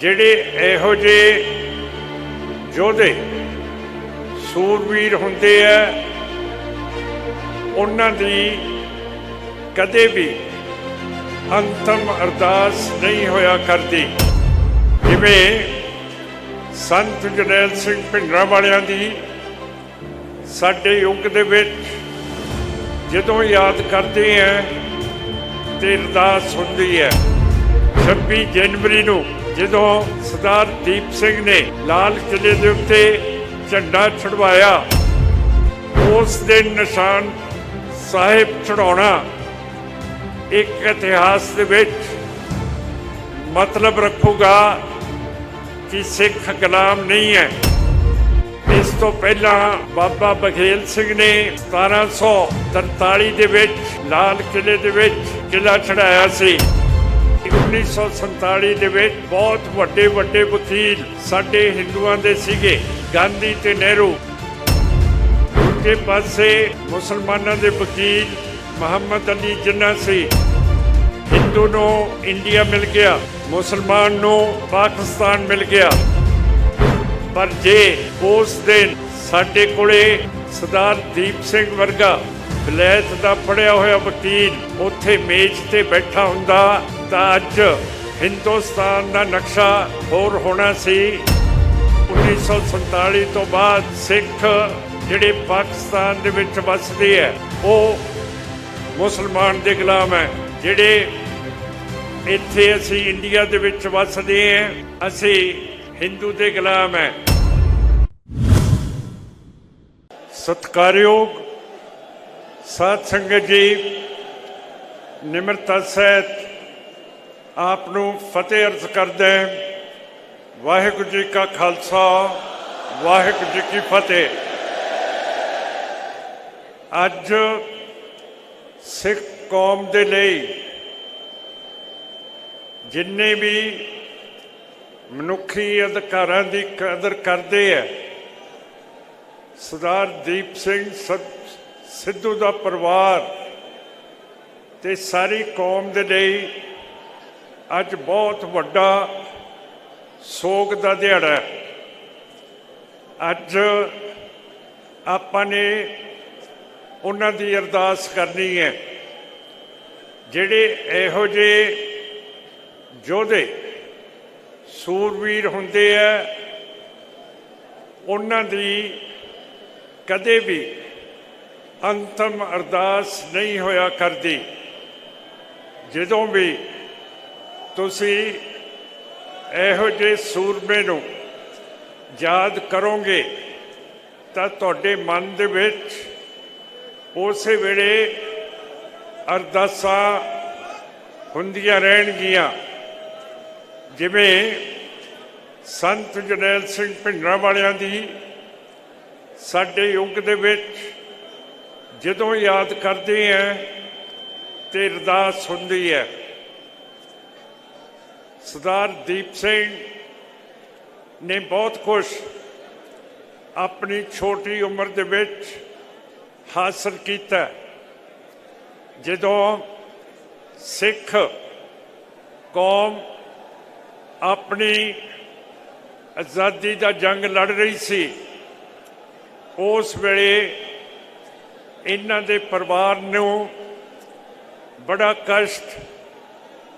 ਜਿਹੜੇ ਇਹੋ ਜਿਹੇ ਯੋਧੇ ਸੂਰਬੀਰ ਹੁੰਦੇ ਆ ਉਹਨਾਂ ਦੀ ਕਦੇ ਵੀ ਅੰਤਮ ਅਰਦਾਸ ਨਹੀਂ ਹੋਇਆ ਕਰਦੀ। ਜਿਵੇਂ ਸੰਤ ਜਰਨੈਲ ਸਿੰਘ ਭਿੰਡਰਾਂਵਾਲਿਆਂ ਦੀ ਸਾਡੇ ਯੁੱਗ ਦੇ ਵਿੱਚ ਜਦੋਂ ਯਾਦ ਕਰਦੇ ਆ ਤੇ ਅਰਦਾਸ ਹੁੰਦੀ ਹੈ। 26 ਜਨਵਰੀ ਨੂੰ ਜਦੋਂ ਸਰਦਾਰ ਦੀਪ ਸਿੰਘ ਨੇ ਲਾਲ ਕਿਲੇ ਦੇ ਉੱਤੇ ਝੰਡਾ ਚੜ੍ਹਵਾਇਆ, ਉਸ ਦਿਨ ਨਿਸ਼ਾਨ ਸਾਹਿਬ ਚੜ੍ਹਾਉਣਾ ਇੱਕ ਇਤਿਹਾਸ ਦੇ ਵਿੱਚ ਮਤਲਬ ਰੱਖੂਗਾ ਕਿ ਸਿੱਖ ਗੁਲਾਮ ਨਹੀਂ ਹੈ। ਇਸ ਤੋਂ ਪਹਿਲਾਂ ਬਾਬਾ ਬਘੇਲ ਸਿੰਘ ਨੇ 1743 ਦੇ ਵਿੱਚ ਲਾਲ ਕਿਲੇ ਦੇ ਵਿੱਚ ਕਿਲਾ ਚੜ੍ਹਾਇਆ ਸੀ। 1947 ਦੇ ਵਿੱਚ ਬਹੁਤ ਵੱਡੇ ਵੱਡੇ ਵਕੀਲ ਸਾਡੇ ਹਿੰਦੂਆਂ ਦੇ ਸੀਗੇ, ਗਾਂਧੀ ਤੇ ਨਹਿਰੂ। ਦੂਜੇ ਪਾਸੇ ਮੁਸਲਮਾਨਾਂ ਦੇ ਵਕੀਲ ਮੁਹੰਮਦ ਅਲੀ ਜਿੰਨਾ ਸੀ। ਹਿੰਦੂ ਨੂੰ ਇੰਡੀਆ ਮਿਲ ਗਿਆ, ਮੁਸਲਮਾਨ ਨੂੰ ਪਾਕਿਸਤਾਨ ਮਿਲ ਗਿਆ। ਪਰ ਜੇ ਉਸ ਦਿਨ ਸਾਡੇ ਕੋਲੇ ਸਰਦਾਰ ਦੀਪ ਸਿੰਘ ਵਰਗਾ ਵਿਲਾਇਤ ਦਾ ਪੜ੍ਹਿਆ ਹੋਇਆ ਵਕੀਲ ਉੱਥੇ ਮੇਜ਼ ਤੇ ਬੈਠਾ ਹੁੰਦਾ ਤਾਂ ਅੱਜ ਹਿੰਦੁਸਤਾਨ ਦਾ ਨਕਸ਼ਾ ਹੋਰ ਹੋਣਾ ਸੀ। 1947 ਤੋਂ ਬਾਅਦ ਸਿੱਖ ਜਿਹੜੇ ਪਾਕਿਸਤਾਨ ਦੇ ਵਿੱਚ ਵੱਸਦੇ ਹੈ ਉਹ ਮੁਸਲਮਾਨ ਦੇ ਗੁਲਾਮ ਹੈ। ਜਿਹੜੇ ਇੱਥੇ ਅਸੀਂ ਇੰਡੀਆ ਦੇ ਵਿੱਚ ਵੱਸਦੇ ਹਾਂ ਅਸੀਂ ਹਿੰਦੂ ਦੇ ਗੁਲਾਮ ਹੈ। ਸਤਿਕਾਰਯੋਗ ਸਾਧ ਸੰਗਤ ਜੀ, ਨਿਮਰਤਾ ਸਹਿਤ ਆਪ ਨੂੰ ਫਤਿਹ ਅਰਜ਼ ਕਰਦਾ। ਵਾਹਿਗੁਰੂ ਜੀ ਕਾ ਖਾਲਸਾ, ਵਾਹਿਗੁਰੂ ਜੀ ਕੀ ਫਤਿਹ। ਅੱਜ ਸਿੱਖ ਕੌਮ ਦੇ ਲਈ ਜਿੰਨੇ ਵੀ ਮਨੁੱਖੀ ਅਧਿਕਾਰਾਂ ਦੀ ਕਦਰ ਕਰਦੇ ਹੈ, ਸਰਦਾਰ ਦੀਪ ਸਿੰਘ ਸਿੱਧੂ ਦਾ ਪਰਿਵਾਰ ਤੇ ਸਾਰੀ ਕੌਮ ਦੇ ਲਈ ਅੱਜ ਬਹੁਤ ਵੱਡਾ ਸੋਗ ਦਾ ਦਿਹਾੜਾ ਹੈ। ਅੱਜ ਆਪਾਂ ਨੇ ਉਹਨਾਂ ਦੀ ਅਰਦਾਸ ਕਰਨੀ ਹੈ ਜਿਹੜੇ ਇਹੋ ਜਿਹੇ ਯੋਧੇ ਸੂਰਬੀਰ ਹੁੰਦੇ ਆ, ਉਹਨਾਂ ਦੀ ਕਦੇ ਵੀ ਅੰਤਮ ਅਰਦਾਸ ਨਹੀਂ ਹੋਇਆ ਕਰਦੀ। ਜਦੋਂ ਵੀ ਤੁਸੀਂ ਇਹੋ ਜਿਹੇ ਸੂਰਮੇ ਨੂੰ ਯਾਦ ਕਰੋਗੇ ਤਾਂ ਤੁਹਾਡੇ ਮਨ ਦੇ ਵਿੱਚ ਉਸੇ ਵੇਲੇ ਅਰਦਾਸਾਂ ਹੁੰਦੀਆਂ ਰਹਿਣਗੀਆਂ। ਜਿਵੇਂ ਸੰਤ ਜਰਨੈਲ ਸਿੰਘ ਭਿੰਡਰਾਂਵਾਲਿਆਂ ਦੀ ਸਾਡੇ ਯੁੱਗ ਦੇ ਵਿੱਚ ਜਦੋਂ ਯਾਦ ਕਰਦੇ ਆ ਤੇ ਅਰਦਾਸ ਹੁੰਦੀ ਹੈ। ਸਰਦਾਰ ਦੀਪ ਸਿੰਘ ਨੇ ਬਹੁਤ ਕੁਝ ਆਪਣੀ ਛੋਟੀ ਉਮਰ ਦੇ ਵਿੱਚ ਹਾਸਲ ਕੀਤਾ। ਜਦੋਂ ਸਿੱਖ ਕੌਮ ਆਪਣੀ ਆਜ਼ਾਦੀ ਦਾ ਜੰਗ ਲੜ ਰਹੀ ਸੀ, ਉਸ ਵੇਲੇ ਇਹਨਾਂ ਦੇ ਪਰਿਵਾਰ ਨੂੰ ਬੜਾ ਕਸ਼ਟ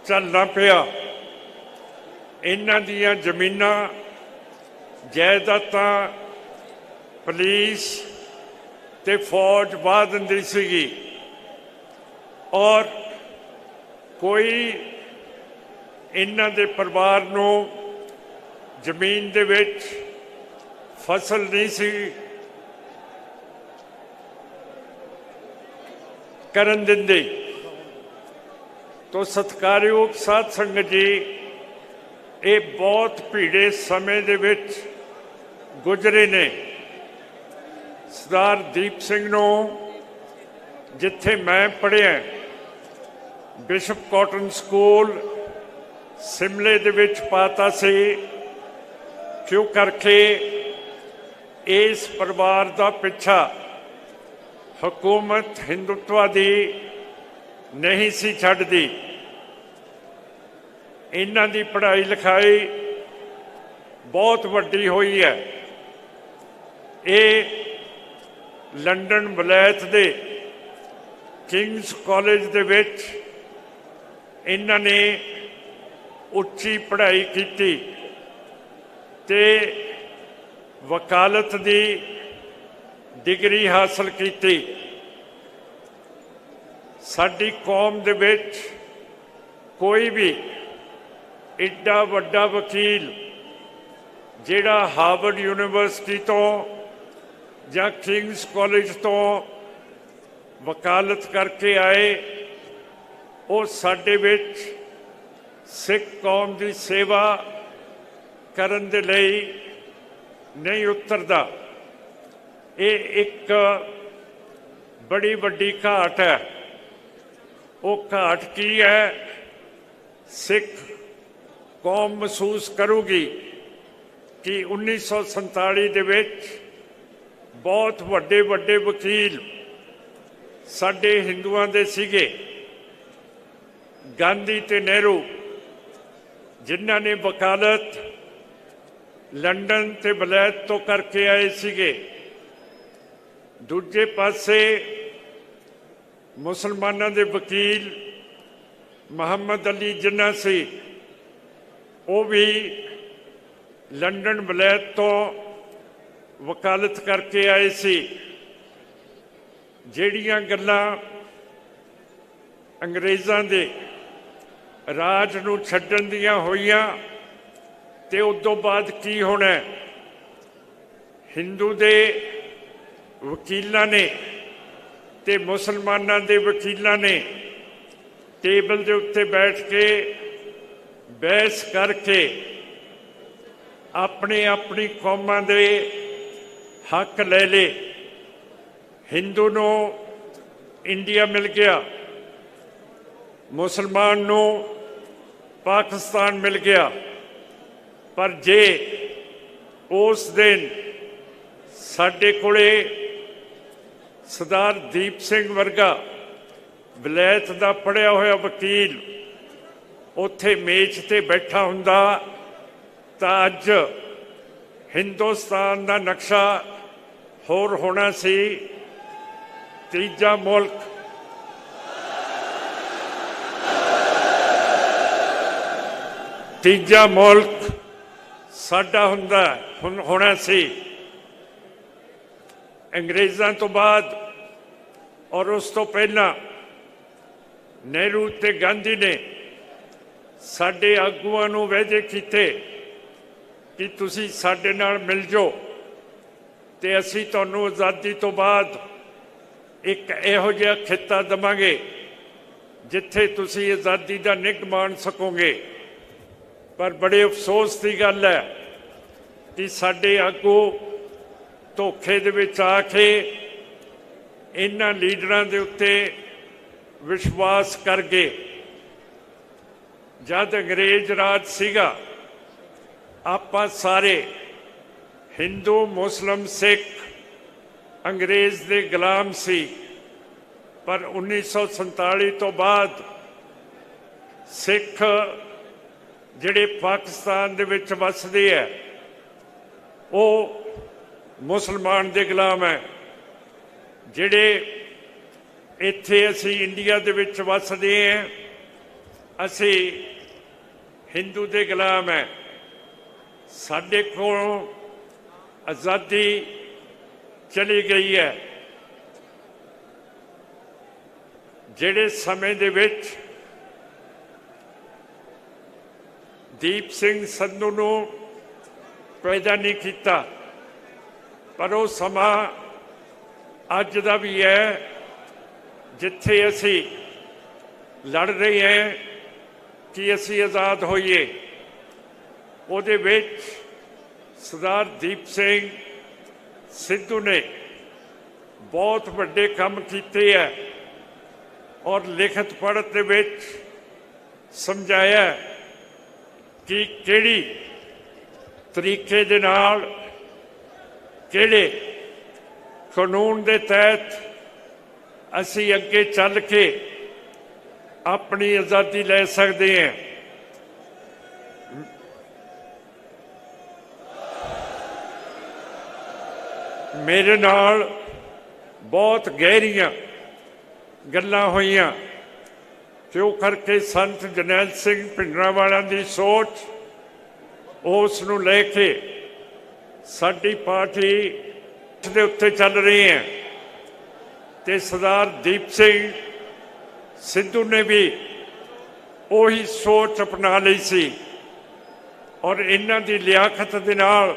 ਝੱਲਣਾ ਪਿਆ। ਇਹਨਾਂ ਦੀਆਂ ਜ਼ਮੀਨਾਂ ਜਾਇਦਾਦਾਂ ਪੁਲਿਸ ਤੇ ਫੌਜ ਵਾਹ ਦਿੰਦੀ ਸੀਗੀ ਔਰ ਕੋਈ ਇਹਨਾਂ ਦੇ ਪਰਿਵਾਰ ਨੂੰ ਜ਼ਮੀਨ ਦੇ ਵਿੱਚ ਫਸਲ ਨਹੀਂ ਸੀ ਕਰਨ ਦਿੰਦੇ। ਤੋ ਸਤਿਕਾਰਯੋਗ ਸਾਧ ਸੰਗਤ ਜੀ, ਇਹ ਬਹੁਤ ਭੀੜੇ ਸਮੇਂ ਦੇ ਵਿੱਚ ਗੁਜ਼ਰੇ ਨੇ। ਸਰਦਾਰ ਦੀਪ ਸਿੰਘ ਨੂੰ ਜਿੱਥੇ ਮੈਂ ਪੜ੍ਹਿਆ ਬਿਸ਼ਪ ਕਾਟਨ ਸਕੂਲ ਸਿਮਲੇ ਦੇ ਵਿੱਚ ਪਾਤਾ ਸੀ, ਕਿਉਂ ਕਰਕੇ ਇਸ ਪਰਿਵਾਰ ਦਾ ਪਿੱਛਾ ਹਕੂਮਤ ਹਿੰਦੂਤਵਾ ਦੀ ਨਹੀਂ ਸੀ ਛੱਡਦੀ। ਇਹਨਾਂ ਦੀ ਪੜ੍ਹਾਈ ਲਿਖਾਈ बहुत वड्डी हुई है। ये लंडन वलैत दे किंग्स कॉलेज दे विच इन्हां ने उच्ची पढ़ाई की ते वकालत दी डिग्री हासिल की। साडी कौम दे विच कोई भी एडा वड्डा वकील जिहड़ा हार्वर्ड यूनिवर्सिटी तो या किंग्स कॉलेज तो वकालत करके आए, वो साडे विच सिख कौम की सेवा करन दे लई नहीं उतरदा। ये एक बड़ी वड्डी घाट है। वो घाट की है? सिख कौम महसूस करूगी कि 1947 दे विच बहुत वड्डे वड्डे वकील साडे हिंदुआं दे सीगे, गांधी ते नेहरू, जिन्हां ने वकालत लंडन ते वलैत तो करके आए सीगे। दूजे पासे मुसलमानां दे वकील मुहम्मद अली जिन्ना सी, वो भी लंडन वलैत तो वकालत करके आए सी। ਜਿਹੜੀਆਂ ਗੱਲਾਂ अंग्रेज़ां दे राज नूं छड्डण दियां होईयां ते उस तों बाद की होना। हिंदू दे वकीलां ने ते मुसलमानां दे वकीलां ने टेबल दे उत्ते बैठ के बहस करके अपनी अपनी कौमां दे हक ले ले। हिंदू नू इंडिया मिल गया, मुसलमान नू पाकिस्तान मिल गया। पर जे उस दिन साडे कोले सरदार दीप सिंह वर्गा वलैत दा पढ़िया होया वकील उत्थे मेज ते बैठा हुंदा तां अज हिंदुस्तान दा नक्शा होर होना सी। तीजा मुल्क साडा हुंदा होना सी। अंग्रेज़ां तो बाद और उस तो पहला नेहरू ते गांधी ने साडे आगूआं नूं वायदे कीते कि तुसीं साडे नाल मिल जाओ ते असीं तुहानूं आज़ादी तो बाद एक इहो जिहा खिता देवांगे जिथे तुसीं आज़ादी का निग मान सकोगे। पर बड़े अफसोस की गल है कि साडे आगू धोखे दे विच आके इन्हां लीडरां दे उत्ते विश्वास कर गए। जद अंग्रेज राज सीगा आपां सारे हिंदू मुस्लिम सिख अंग्रेज़ दे गुलाम सी। पर 1947 तो बाद सिख जिहड़े पाकिस्तान दे विच वसदे है वो मुसलमान दे गुलाम है। जिहड़े इत्थे असी इंडिया दे विच वसदे हैं असी हिंदू दे गुलाम है। साडे कोलों आज़ादी चली गई है। जिहड़े समय दे विच दीप सिंह संधू नूं पैदा नहीं किया, पर वो समा अज दा भी है जिथे असी लड़ रहे हैं कि असी आज़ाद होइए। उहदे विच सरदार दीप सिंह सिद्धू ने बहुत वड्डे काम कीते है और लिखत पढ़त दे विच समझाया कि किहड़ी तरीके दे नाल किहड़े कानून दे तहत असी अगे चल के अपनी आज़ादी ले सकते हैं। मेरे नाल बहुत गहरियां गल्लां होईयां क्यों करके संत जरनैल सिंह भिंडरांवाला दी सोच उस नूं लेके साडी पार्टी दे उत्ते चल रही है ते सरदार दीप सिंह सिद्धू ने भी ਉਹੀ सोच अपना ਲਈ ਸੀ और इन्हां दी लियाकत दे नाल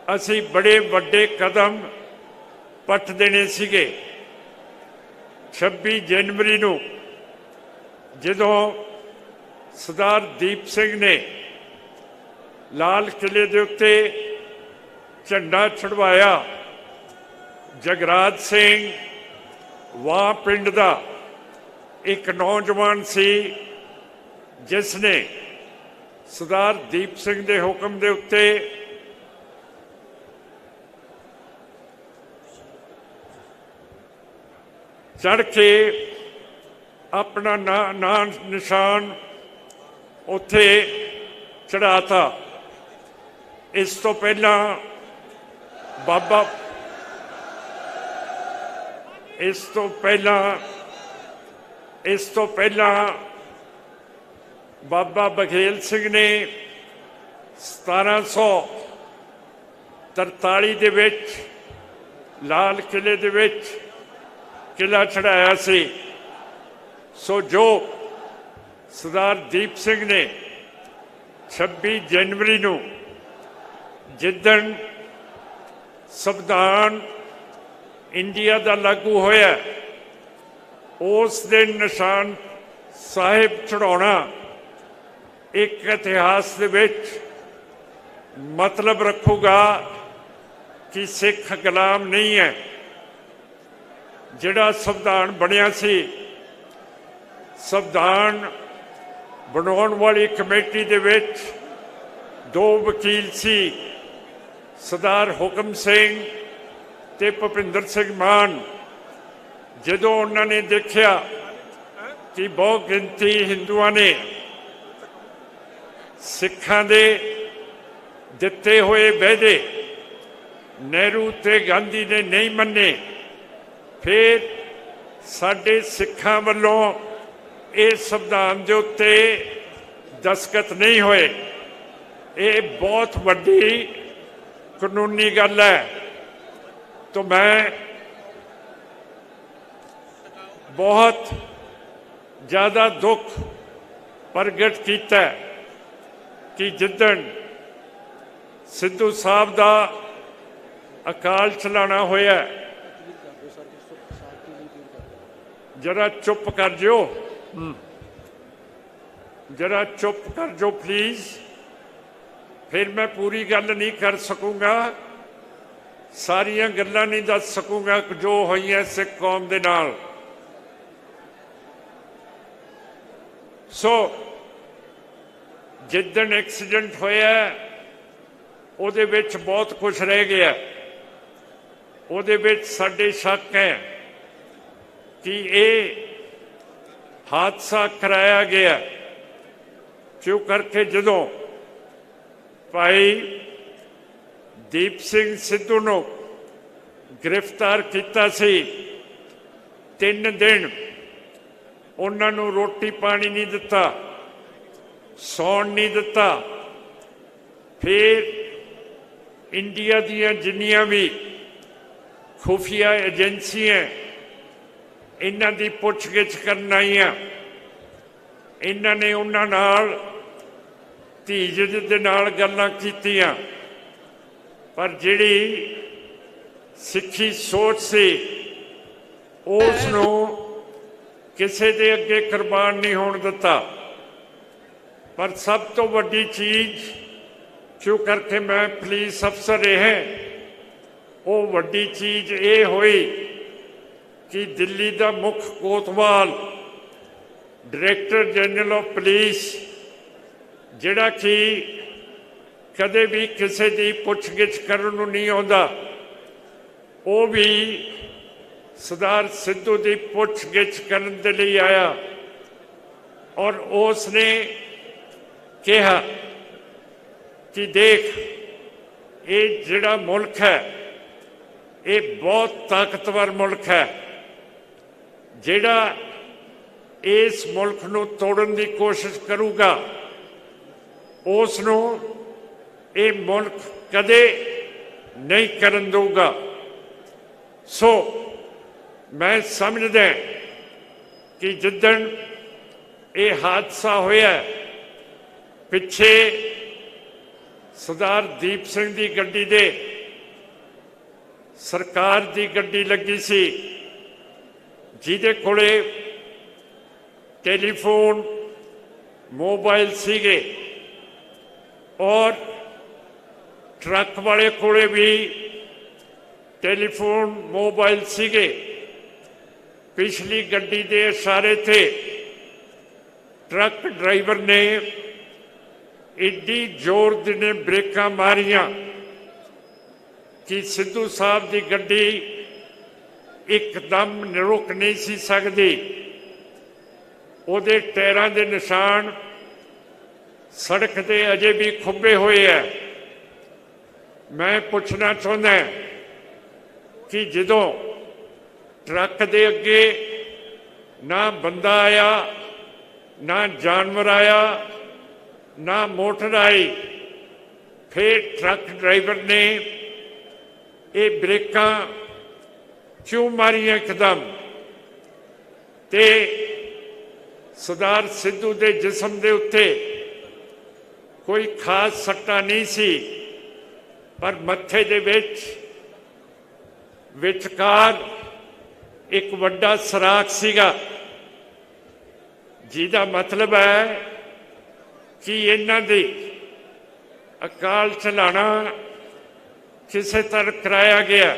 ਅਸੀਂ बड़े वड्डे कदम पट देने सीगे। 26 जनवरी ਨੂੰ ਜਦੋਂ सरदार दीप सिंह ने लाल किले ਦੇ ਉੱਤੇ झंडा चढ़वाया, जगराज सिंह वाह पिंड ਦਾ एक नौजवान सी जिसने सरदार दीप सिंह के हुक्म के उत्ते चढ़ के अपना ना निशान उत्थे चढ़ाता। इस तो पहला बाबा इस तो पहला बाबा बघेल सिंह ने 1743 ਦੇ ਵਿੱਚ लाल किले ਦੇ ਵਿੱਚ किला चढ़ाया सी। सो जो सरदार दीप सिंह ने 26 जनवरी ਨੂੰ जिदन संविधान इंडिया का लागू होया उस दिन निशान साहिब चढ़ाना एक इतिहास दे विच मतलब रखूगा कि सिख गुलाम नहीं है। जिहड़ा संविधान बनिया सी, संविधान बनाउण वाली कमेटी दे विच 2 वकील सी, सरदार हुकम सिंह ते भुपिंदर सिंह मान। ਜਦੋਂ ਉਹਨਾਂ ਨੇ ਦੇਖਿਆ ਕਿ ਬਹੁਤ ਗਿਣਤੀ ਹਿੰਦੂਆਂ ਨੇ ਸਿੱਖਾਂ ਦੇ ਦਿੱਤੇ ਹੋਏ ਵਾਅਦੇ ਨਹਿਰੂ ਤੇ ਗਾਂਧੀ ਨੇ ਨਹੀਂ ਮੰਨੇ, ਫਿਰ ਸਾਡੇ ਸਿੱਖਾਂ ਵੱਲੋਂ ਇਹ ਸੰਵਿਧਾਨ ਦੇ ਉੱਤੇ ਦਸਤਖਤ ਨਹੀਂ ਹੋਏ। ਇਹ ਬਹੁਤ ਵੱਡੀ ਕਾਨੂੰਨੀ ਗੱਲ ਹੈ। तो मैं बहुत ज़्यादा दुख प्रगट किया कि जिदन सिद्धू साहब का अकाल चलाना होया। जरा चुप कर जो, जरा चुप कर जो प्लीज़, फिर मैं पूरी गल नहीं कर सकूँगा, सारियां गल्लां नहीं दस सकूँगा जो होईयां सिख कौम दे नाल। सो जिदन एक्सीडेंट होया उहदे विच बहुत कुछ रह गया। उहदे विच साडे शक है कि ये हादसा कराया गया क्यों करके जदों भाई दीप सिंह सिद्धू नूं गिरफ्तार किया सी, 3 दिन उन्हां नूं रोटी पानी नहीं दिता, सौण नहीं दिता। फिर इंडिया दीयां जिन्नियां भी खुफिया एजेंसियां इन्हां दी पुछगिछ करन आईयां, इन्हां ने उन्हां नाल धीरज दे नाल गल्लां कीतियां, पर जिहड़ी सिक्खी सोच सी उस नूं किसी दे अगे कुर्बान नहीं होण दिता। पर सब तो वड्डी चीज़ क्यों करके मैं पुलिस अफसर रहा, वो वड्डी चीज़ ये हुई कि दिल्ली का मुख कोतवाल डायरैक्टर जनरल ऑफ पुलिस जिहड़ा कि कदे भी किसी की पुछगिछ करन नूं नहीं आउंदा, वो भी सरदार सिद्धू की पुछगिछ करन दे लई आया और उसने कहा कि देख ये जिहड़ा मुल्क है ये बहुत ताकतवर मुल्क है जिहड़ा इस मुल्क नूं तोड़न की कोशिश करूगा उस नूं ये मुल्क कदे नहीं करन दूगा। सो मैं समझदा कि जिद्दन ये हादसा होया पिछे सरदार दीप सिंह की गड्डी दे सरकार की गड्डी लगी सी जिहदे कोले टेलीफोन मोबाइल सीगे और ट्रक वाले कोले भी टेलीफोन मोबाइल सीगे। पिछली गड्डी के इशारे थे ट्रक ड्राइवर ने एडी जोर ने ब्रेकां मारियां कि सिद्धू साहब की गड्डी एकदम रुक नहीं सी सकती। उहदे टायरां दे निशान सड़क ते अजे भी खुब्बे हुए है। मैं पूछना चाहुंदा कि जदों ट्रक दे अगे ना बंदा आया ना जानवर आया ना मोटर आई, फिर ट्रक ड्राइवर ने ये ब्रेकां क्यों मारियां एकदम? ते सरदार सिद्धू के जिसम के उत्ते कोई खास सट्टा नहीं सी, पर मत्थे दे विचकार एक वड्डा सराख सीगा, जिहदा मतलब है कि इन्हां दी अकाल चलाना किसी तरह कराया गया।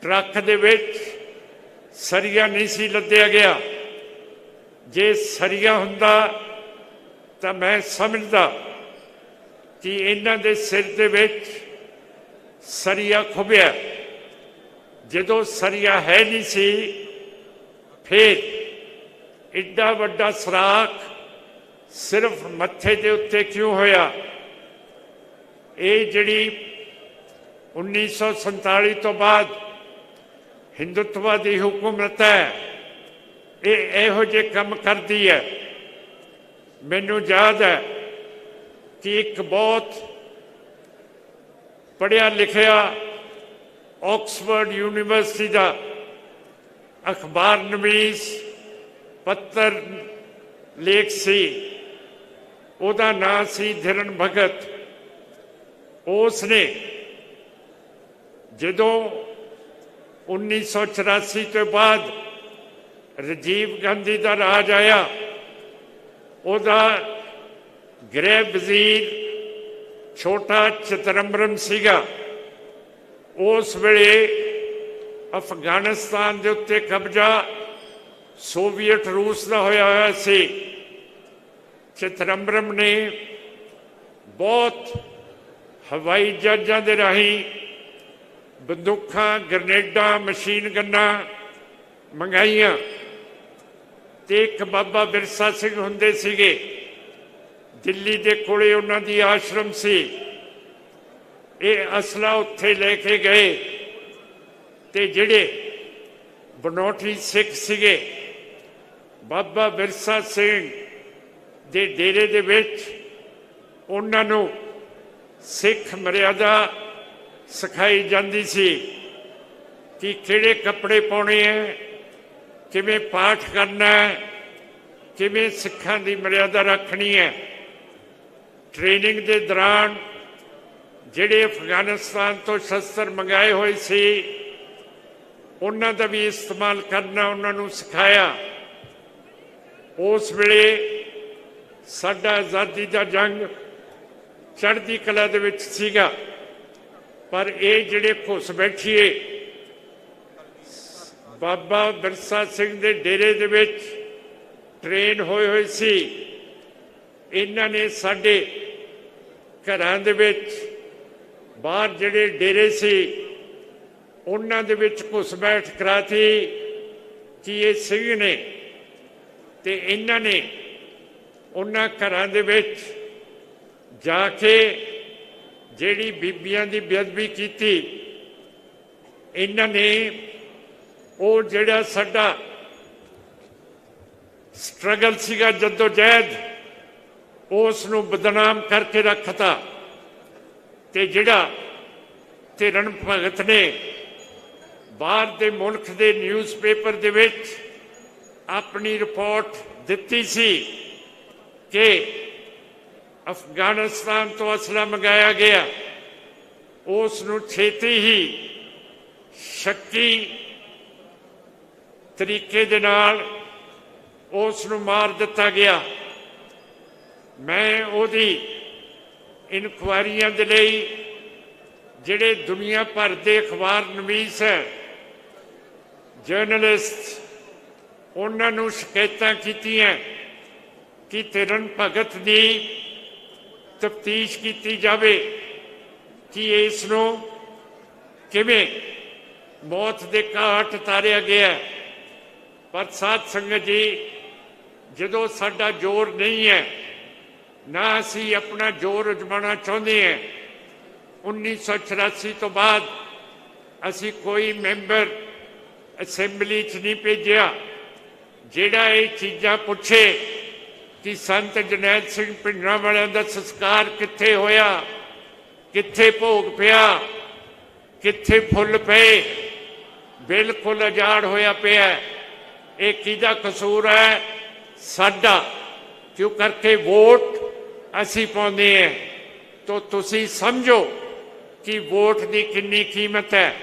ट्रक दे विच सरिया नहीं सी लद्या गया। जे सरिया हुंदा तां मैं समझदा कि इन्हां दे सिर दे विच सरिया खुबिया। जदों सरिया है नहीं सी, फिर एडा वड्डा सराख सिर्फ मत्थे दे उत्ते क्यों होया? ये जिहड़ी 1947 तो बाद हिंदुत्ववादी हुकूमत है ये इहो जे कम करती है। मैनू याद है कि एक बहुत पढ़िया लिखिया ऑक्सफोर्ड यूनिवर्सिटी का अखबार नवीस पत्र लेख सी, उहदा नाम सी धिरण भगत। उसने जदों 1984 तो बाद राजीव गांधी का राज आया, उहदा गृह वजीर छोटा चिदंबरम सीगा। उस वेले अफगानिस्तान के उत्ते कब्जा सोवियत रूस का होया सी। चिदंबरम ने बहुत हवाई जहाज़ों के राही बंदूकां ग्रनेडा मशीन गन्ना मंगाइया। ते एक बाबा बिरसा सिंह हुंदे सीगे, दिल्ली के कोले उन्हां दी आश्रम सी। ये असला उत्थे लेके गए ते जिहड़े बनौटी सिख सीगे बाबा बिरसा सिंह दे डेरे दे विच उन्हां नूं सिख मर्यादा सिखाई जाती सी कि किहड़े कपड़े पाने हैं, किवें पाठ करना है, किवें सिखां दी मर्यादा रखनी है। ट्रेनिंग के दौरान जिहड़े अफगानिस्तान तो शस्त्र मंगाए हुए सी उन्हां दा भी इस्तेमाल करना उन्हां नूं सिखाया। उस वेले साडा आज़ादी दा जंग चढ़दी कला दे विच सीगा, पर ये जिहड़े घुस बैठिए बाबा बिरसा सिंह दे डेरे दे विच ट्रेन होए हुए सी, इन्हां ने साडे घरां दे विच बाहर जिहड़े डेरे सी उन्हां दे विच घुस बैठ कराती कि ये सिंह ने ते इन्हां ने उन्हां घरां दे विच जाके जिहड़ी बीबियां दी बेअदबी कीती ਇਹਨਾਂ ਨੇ ਉਹ ਜਿਹੜਾ ਸਾਡਾ ਸਟਰਗਲ ਸੀਗਾ, ਜਦੋਜਹਿਦ, ਉਸ ਨੂੰ ਬਦਨਾਮ ਕਰਕੇ ਰੱਖਤਾ। ਤੇ ਜਿਹੜਾ ਧਿਰਨ ਭਗਤ ਨੇ ਬਾਹਰ ਦੇ ਮੁਲਕ ਦੇ ਨਿਊਜ਼ਪੇਪਰ ਦੇ ਵਿੱਚ ਆਪਣੀ ਰਿਪੋਰਟ ਦਿੱਤੀ ਸੀ ਕਿ ਅਫਗਾਨਿਸਤਾਨ ਤੋਂ ਅਸਲਾ ਮੰਗਾਇਆ ਗਿਆ, ਉਸ ਨੂੰ ਛੇਤੀ ਹੀ ਸ਼ੱਕੀ ਤਰੀਕੇ ਦੇ ਨਾਲ ਉਸ ਨੂੰ ਮਾਰ ਦਿੱਤਾ ਗਿਆ। ਮੈਂ ਉਹਦੀ ਇਨਕੁਆਇਰੀਆਂ ਦੇ ਲਈ ਜਿਹੜੇ ਦੁਨੀਆ ਭਰ ਦੇ ਅਖਬਾਰ ਨਵੀਸ ਹੈ, ਜਰਨਲਿਸਟ, ਉਹਨਾਂ ਨੂੰ ਸ਼ਿਕਾਇਤਾਂ ਕੀਤੀਆਂ ਕਿ ਧਿਰਨ ਭਗਤ ਦੀ ਤਫਤੀਸ਼ ਕੀਤੀ ਜਾਵੇ ਕਿ ਇਸ ਨੂੰ ਕਿਵੇਂ ਮੌਤ ਦੇ ਘਾਟ ਉਤਾਰਿਆ ਗਿਆ। ਪਰ ਸਾਧ ਸੰਗਤ ਜੀ, ਜਦੋਂ ਸਾਡਾ ਜ਼ੋਰ ਨਹੀਂ ਹੈ, ਨਾ ਅਸੀਂ ਆਪਣਾ ਜ਼ੋਰ ਅਜਮਾਉਣਾ ਚਾਹੁੰਦੇ ਹਾਂ, 1984 ਤੋਂ ਬਾਅਦ ਅਸੀਂ ਕੋਈ ਮੈਂਬਰ ਅਸੈਂਬਲੀ 'ਚ ਨਹੀਂ ਭੇਜਿਆ ਜਿਹੜਾ ਇਹ ਚੀਜ਼ਾਂ ਪੁੱਛੇ ਕਿ ਸੰਤ ਜਰਨੈਲ ਸਿੰਘ ਭਿੰਡਰਾਂਵਾਲਿਆਂ ਦਾ ਸੰਸਕਾਰ ਕਿੱਥੇ ਹੋਇਆ, ਕਿੱਥੇ ਭੋਗ ਪਿਆ, ਕਿੱਥੇ ਫੁੱਲ ਪਏ। ਬਿਲਕੁਲ ਉਜਾੜ ਹੋਇਆ ਪਿਆ। ਇਹ ਕਿਹਦਾ ਕਸੂਰ ਹੈ? ਸਾਡਾ। ਕਿਉਂ ਕਰਕੇ ਵੋਟ ਅਸੀਂ ਪਾਉਂਦੇ ਹਾਂ। ਤਾਂ ਤੁਸੀਂ ਸਮਝੋ ਕਿ ਵੋਟ ਦੀ ਕਿੰਨੀ ਕੀਮਤ ਹੈ।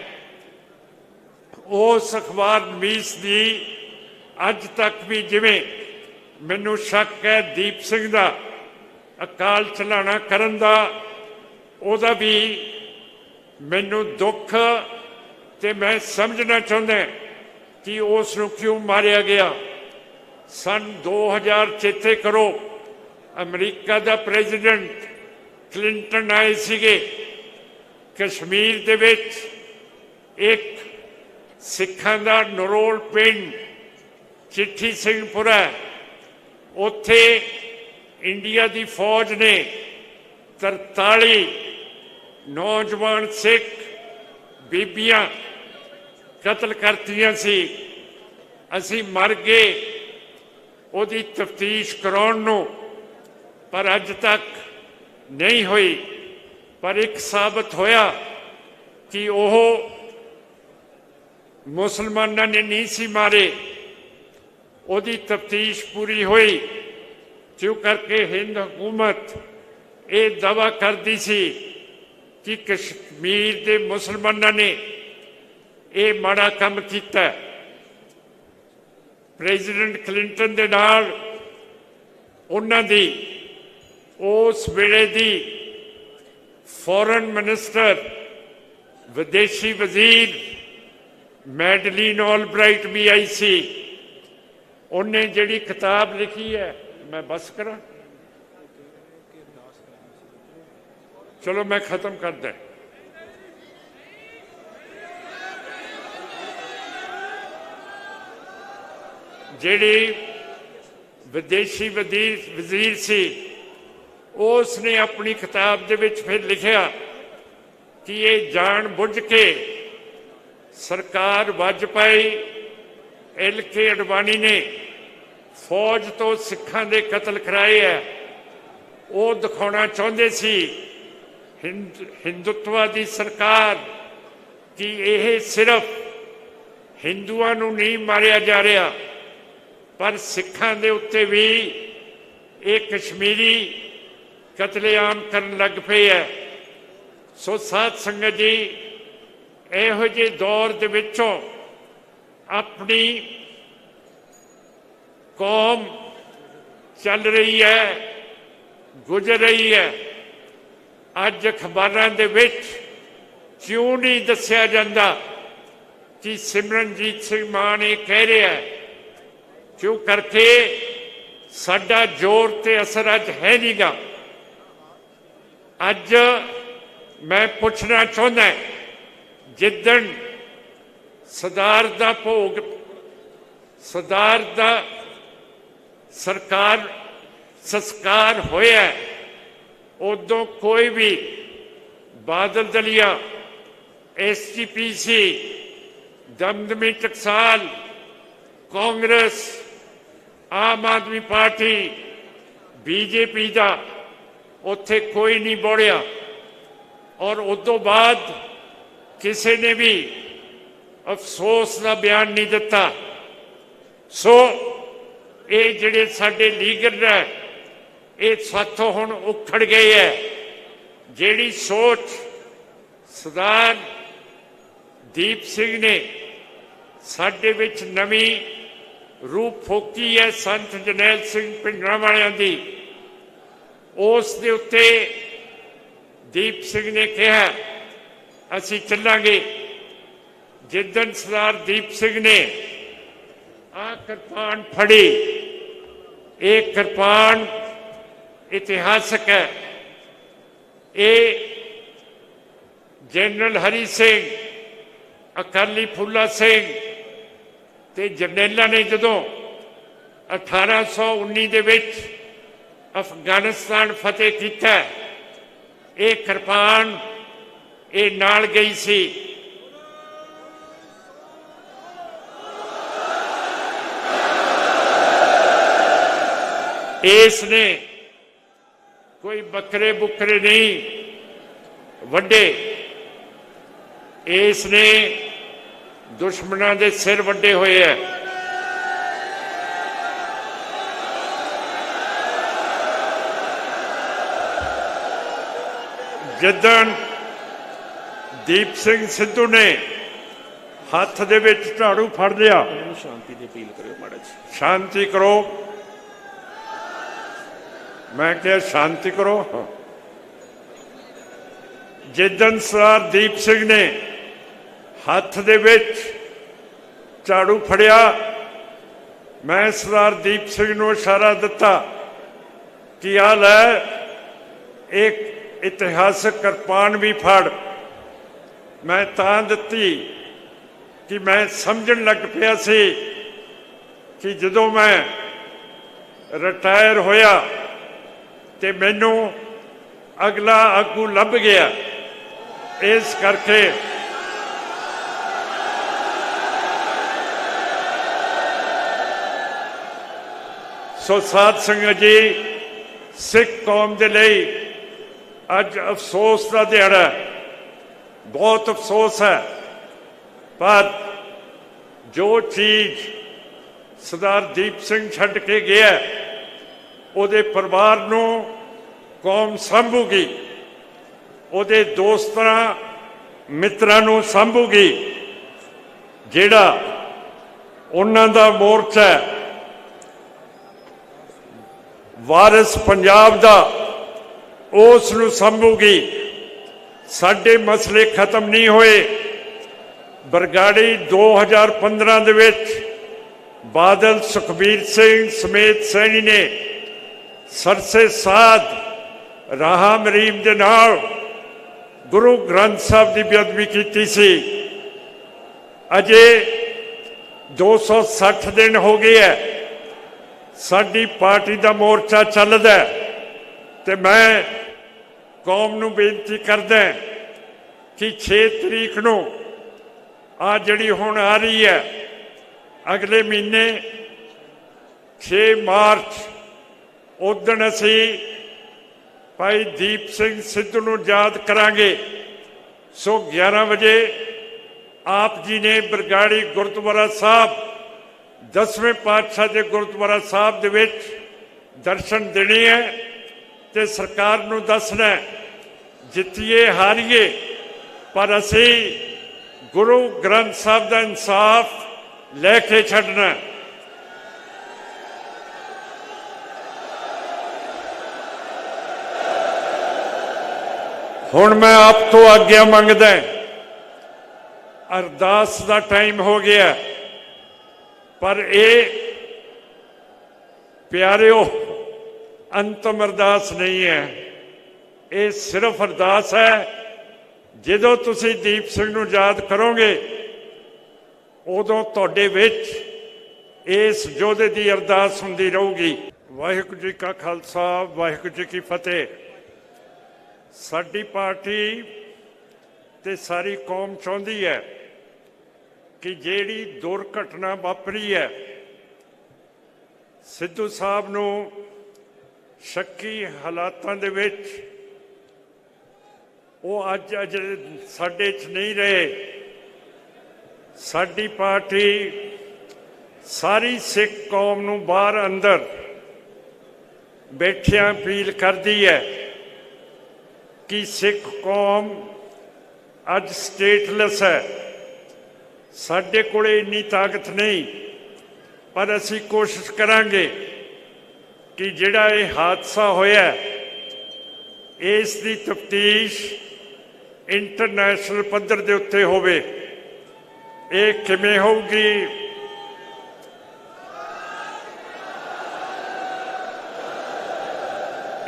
ਉਸ ਅਖਬਾਰ ਨਵੀਸ ਦੀ ਅੱਜ ਤੱਕ ਵੀ, ਜਿਵੇਂ ਮੈਨੂੰ ਸ਼ੱਕ ਹੈ ਦੀਪ ਸਿੰਘ ਦਾ ਅਕਾਲ ਚਲਾਣਾ ਕਰਨ ਦਾ, ਉਹਦਾ ਵੀ ਮੈਨੂੰ ਦੁੱਖ, ਤੇ ਮੈਂ ਸਮਝਣਾ ਚਾਹੁੰਦਾ ਕਿ ਉਸ ਨੂੰ ਕਿਉਂ ਮਾਰਿਆ ਗਿਆ। ਸਨ 2000 ਚੇਤੇ ਕਰੋ, ਅਮਰੀਕਾ ਦਾ ਪ੍ਰੈਜ਼ੀਡੈਂਟ ਕਲਿੰਟਨ ਆਏ ਸੀਗੇ। ਕਸ਼ਮੀਰ ਦੇ ਵਿੱਚ ਇੱਕ ਸਿੱਖਾਂ ਦਾ ਨਰੋਲ ਪਿੰਡ ਚਿੱਠੀ ਸਿੰਘਪੁਰਾ, ਉੱਥੇ ਇੰਡੀਆ ਦੀ ਫੌਜ ਨੇ 43 ਨੌਜਵਾਨ ਸਿੱਖ ਬੀਬੀਆਂ ਕਤਲ ਕਰਤੀਆਂ ਸੀ। ਅਸੀਂ ਮਰ ਗਏ ਉਹਦੀ ਤਫਤੀਸ਼ ਕਰਾਉਣ ਨੂੰ, ਪਰ ਅੱਜ ਤੱਕ ਨਹੀਂ ਹੋਈ। ਪਰ ਇੱਕ ਸਾਬਤ ਹੋਇਆ ਕਿ ਉਹ ਮੁਸਲਮਾਨਾਂ ਨੇ ਨਹੀਂ ਸੀ ਮਾਰੇ। ਉਹਦੀ ਤਫਤੀਸ਼ ਪੂਰੀ ਹੋਈ। ਜਿਉਂ ਕਰਕੇ ਹਿੰਦ ਹਕੂਮਤ ਇਹ ਦਾਅਵਾ ਕਰਦੀ ਸੀ ਕਿ ਕਸ਼ਮੀਰ ਦੇ ਮੁਸਲਮਾਨਾਂ ਨੇ ਇਹ ਮਾੜਾ ਕੰਮ ਕੀਤਾ। ਪ੍ਰੈਜ਼ੀਡੈਂਟ ਕਲਿੰਟਨ ਦੇ ਨਾਲ ਉਹਨਾਂ ਦੀ ਉਸ ਵੇਲੇ ਦੀ ਫੋਰਨ ਮਿਨਿਸਟਰ, ਵਿਦੇਸ਼ੀ ਵਜ਼ੀਰ ਮੈਡਲੀਨ ਆਲਬਰਾਈਟ ਵੀ ਆਈ ਸੀ। ਉਹਨੇ ਜਿਹੜੀ ਕਿਤਾਬ ਲਿਖੀ ਹੈ, ਮੈਂ ਬਸ ਕਰਾਂ, ਚਲੋ ਮੈਂ ਖਤਮ ਕਰਦਾ। ਜਿਹੜੀ ਵਿਦੇਸ਼ੀ ਵਜ਼ੀਰ ਸੀ, ਉਸ ਨੇ ਆਪਣੀ ਕਿਤਾਬ ਦੇ ਵਿੱਚ ਫਿਰ ਲਿਖਿਆ ਕਿ ਇਹ ਜਾਣ ਬੁੱਝ ਕੇ ਸਰਕਾਰ ਵਾਜਪਾਈ, LK ਅਡਵਾਨੀ ਨੇ ਫੌਜ ਤੋਂ ਸਿੱਖਾਂ ਦੇ ਕਤਲ ਕਰਾਏ ਹੈ। ਉਹ ਦਿਖਾਉਣਾ ਚਾਹੁੰਦੇ ਸੀ ਹਿੰਦੂਤਵਾ ਦੀ ਸਰਕਾਰ ਕਿ ਇਹ ਸਿਰਫ ਹਿੰਦੂਆਂ ਨੂੰ ਨਹੀਂ ਮਾਰਿਆ ਜਾ ਰਿਹਾ, ਪਰ ਸਿੱਖਾਂ ਦੇ ਉੱਤੇ ਵੀ ਇਹ ਕਸ਼ਮੀਰੀ ਕਤਲੇਆਮ ਕਰਨ ਲੱਗ ਪਏ ਹੈ। ਸੋ ਸਾਧ ਸੰਗਤ ਜੀ, ਇਹੋ ਜਿਹੇ ਦੌਰ ਦੇ ਵਿੱਚੋਂ ਆਪਣੀ ਕੌਮ ਚੱਲ ਰਹੀ ਹੈ, ਗੁਜ਼ਰ ਰਹੀ ਹੈ। ਅੱਜ ਅਖਬਾਰਾਂ ਦੇ ਵਿੱਚ ਕਿਉਂ ਨਹੀਂ ਦੱਸਿਆ ਜਾਂਦਾ ਕਿ ਸਿਮਰਨਜੀਤ ਸਿੰਘ ਮਾਨ ਇਹ ਕਹਿ ਰਿਹਾ ਹੈ? ਕਿਉਂ ਕਰਕੇ ਸਾਡਾ ਜ਼ੋਰ ਤੇ ਅਸਰ ਅੱਜ ਹੈ ਨਹੀਂਗਾ। ਅੱਜ ਮੈਂ ਪੁੱਛਣਾ ਚਾਹੁੰਦਾ, ਜਿੱਦਣ ਸਰਦਾਰ ਦਾ ਭੋਗ, ਸਰਦਾਰ ਦਾ ਸਰਕਾਰ ਸੰਸਕਾਰ ਹੋਇਆ, ਉਦੋਂ ਕੋਈ ਵੀ ਬਾਦਲ ਦਲੀਆ, SGPC दमदमी टकसाल, कांग्रेस, आम आदमी पार्टी, बीजेपी का उत्थे कोई नहीं बोलिया और उस तो बाद किसी ने भी अफसोस का बयान नहीं दिता। सो ये जिहड़े साडे लीडर है ये साथों हुण उखड़ गए है। जिहड़ी सोच सरदार दीप सिंह ने साडे विच नवी रूप फूकी है संत जरनैल सिंह भिंडरांवालियां दी, उस दे उत्ते दीप सिंह ने कहा असीं चलांगे। जिदन सरदार दीप सिंह ने आ किरपान फड़ी, एक किरपान इतिहासक है। ये जनरल हरी सिंह, अकाली फूला सिंह ते जरनैलों ने जदों 1819 दे विच अफगानिस्तान फतेह किया, ये किरपान ये नाल गई सी। इसने कोई बकरे बुकरे नहीं वड्डे, इसने दुश्मनों के सिर वड्डे हुए है। जिदन दीप सिंह सिद्धू ने हाथ दे विच झाड़ू फड़ लिया, शांति दी अपील करो माड़ा जी, शांति करो। मैं क्या शांति करो। जिदन सरदार दीप सिंह ने हाथ दे विच झाड़ू फड़िया, मैं सरदार दीप सिंह नूं इशारा दिता कि आ लै एक इतिहासक किरपान भी फड़। मैं तां दित्ती कि मैं समझण लग पिया सी कि जदों मैं रिटायर होया ते मैनू अगला आगू लभ गया। इस करके सो साध संगत जी, सिख कौम के लिए अज अफसोस का दिहाड़ा है, बहुत अफसोस है। पर जो चीज सरदार दीप सिंह छड्ड के गया ਉਹਦੇ परिवार ਨੂੰ कौम संभूगी, ਉਹਦੇ दोस्तां मित्रां ਨੂੰ संभूगी। ਜਿਹੜਾ ਉਹਨਾਂ ਦਾ ਮੋਰਚਾ वारिस पंजाब ਦਾ ਉਸ ਨੂੰ संभूगी। ਸਾਡੇ मसले खत्म नहीं होए। बरगाड़ी 2015 ਦੇ ਵਿੱਚ बादल सुखबीर सिंह समेत सैनी ने सरसे साध राह मरीम दे नाल गुरु ग्रंथ साहब की बेअदबी की सी। अजे 260 दिन हो गए है, साडी पार्टी का मोर्चा चलदा है ते मैं कौम नूं बेनती करदा कि 6 तरीक नूं आ जिहड़ी हुण आ रही है, अगले महीने 6 मार्च उदण असी भाई दीप सिंह सिद्धू नूं याद करांगे। सो 11 बजे आप जी ने बरगाड़ी गुरुद्वारा साहब 10वें पातशाह के गुरुद्वारा साहब दे विच दर्शन देने है ते सरकार नूं दसना जितीए हारीए पर असी गुरु ग्रंथ साहब का इंसाफ लैके छड्डना। हुण मैं आप तो आग्ञा मंगदा, अरदास का टाइम हो गया, पर ये प्यारिओ अंतिम अरदास नहीं है। ये सिर्फ अरदास है। जदों तुसीं दीप सिंह नूं याद करोगे उदों तुहाडे विच इस योधे की अरदास हुंदी रहूगी। वाहिगुरू जी का खालसा, वाहिगुरू जी की फतेह। साडी पार्टी ते सारी कौम चाहुंदी है ਕਿ ਜਿਹੜੀ ਦੁਰਘਟਨਾ ਵਾਪਰੀ ਹੈ, ਸਿੱਧੂ ਸਾਹਿਬ ਨੂੰ ਸ਼ੱਕੀ ਹਾਲਾਤਾਂ ਦੇ ਵਿੱਚ ਉਹ ਅੱਜ ਸਾਡੇ 'ਚ ਨਹੀਂ ਰਹੇ। ਸਾਡੀ ਪਾਰਟੀ ਸਾਰੀ ਸਿੱਖ ਕੌਮ ਨੂੰ ਬਾਹਰ ਅੰਦਰ ਬੈਠਿਆਂ ਅਪੀਲ ਕਰਦੀ ਹੈ ਕਿ ਸਿੱਖ ਕੌਮ ਅੱਜ ਸਟੇਟਲੈਸ ਹੈ। ਸਾਡੇ ਕੋਲੇ ਇੰਨੀ ਤਾਕਤ ਨਹੀਂ, ਪਰ ਅਸੀਂ ਕੋਸ਼ਿਸ਼ ਕਰਾਂਗੇ ਕਿ ਜਿਹੜਾ ਇਹ ਹਾਦਸਾ ਹੋਇਆ ਇਸ ਦੀ ਤਫਤੀਸ਼ ਇੰਟਰਨੈਸ਼ਨਲ ਪੱਧਰ ਦੇ ਉੱਤੇ ਹੋਵੇ। ਇਹ ਕਿਵੇਂ ਹੋਊਗੀ?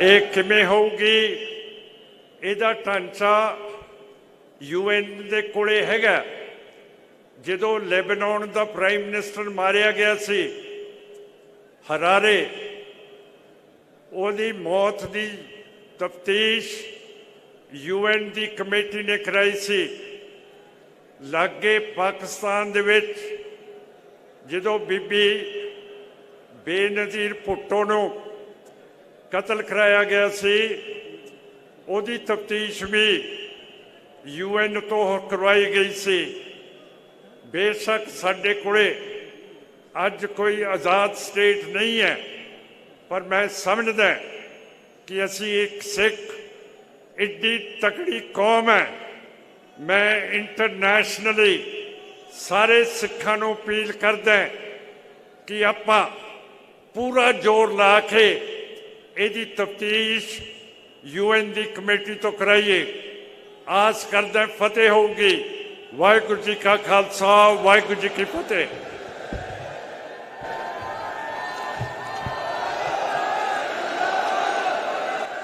ਇਹ ਕਿਵੇਂ ਹੋਊਗੀ? ਇਹਦਾ ਢਾਂਚਾ UN ਦੇ ਕੋਲੇ ਹੈਗਾ। ਜਦੋਂ ਲੈਬਨਾਨ ਦਾ ਪ੍ਰਾਈਮ ਮਿਨਿਸਟਰ ਮਾਰਿਆ ਗਿਆ ਸੀ ਹਰਾਰੇ, ਉਹਦੀ ਮੌਤ ਦੀ ਤਫਤੀਸ਼ UN ਦੀ ਕਮੇਟੀ ਨੇ ਕਰਾਈ ਸੀ। ਲਾਗੇ ਪਾਕਿਸਤਾਨ ਦੇ ਵਿੱਚ ਜਦੋਂ ਬੀਬੀ ਬੇਨਜ਼ੀਰ ਭੁੱਟੋ ਨੂੰ ਕਤਲ ਕਰਾਇਆ ਗਿਆ ਸੀ, ਉਹਦੀ ਤਫਤੀਸ਼ ਵੀ UN ਤੋਂ ਕਰਵਾਈ ਗਈ ਸੀ। ਬੇਸ਼ੱਕ ਸਾਡੇ ਕੋਲੇ ਅੱਜ ਕੋਈ ਆਜ਼ਾਦ ਸਟੇਟ ਨਹੀਂ ਹੈ, ਪਰ ਮੈਂ ਸਮਝਦਾ ਕਿ ਅਸੀਂ ਇੱਕ ਸਿੱਖ ਇੱਡੀ ਤਕੜੀ ਕੌਮ ਹੈ। ਮੈਂ ਇੰਟਰਨੈਸ਼ਨਲੀ ਸਾਰੇ ਸਿੱਖਾਂ ਨੂੰ ਅਪੀਲ ਕਰਦਾ ਕਿ ਆਪਾਂ ਪੂਰਾ ਜ਼ੋਰ ਲਾ ਕੇ ਇਹਦੀ ਤਫਤੀਸ਼ UN ਦੀ ਕਮੇਟੀ ਤੋਂ ਕਰਾਈਏ। ਆਸ ਕਰਦਾ ਫਤਿਹ ਹੋਊਗੀ। ਵਾਹਿਗੁਰੂ ਜੀ ਕਾ ਖਾਲਸਾ, ਵਾਹਿਗੁਰੂ ਜੀ ਕੀ ਫਤਿਹ।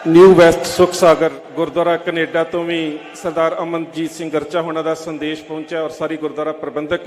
ਨਿਊ ਵੈਸਟ ਸੁਖ ਸਾਗਰ ਗੁਰਦੁਆਰਾ ਕੈਨੇਡਾ ਤੋਂ ਵੀ ਸਰਦਾਰ ਅਮਨਜੀਤ ਸਿੰਘ ਗਰਚਾ ਹੋਣਾ ਦਾ ਸੰਦੇਸ਼ ਪਹੁੰਚਿਆ ਔਰ ਸਾਰੀ ਗੁਰਦੁਆਰਾ ਪ੍ਰਬੰਧਕ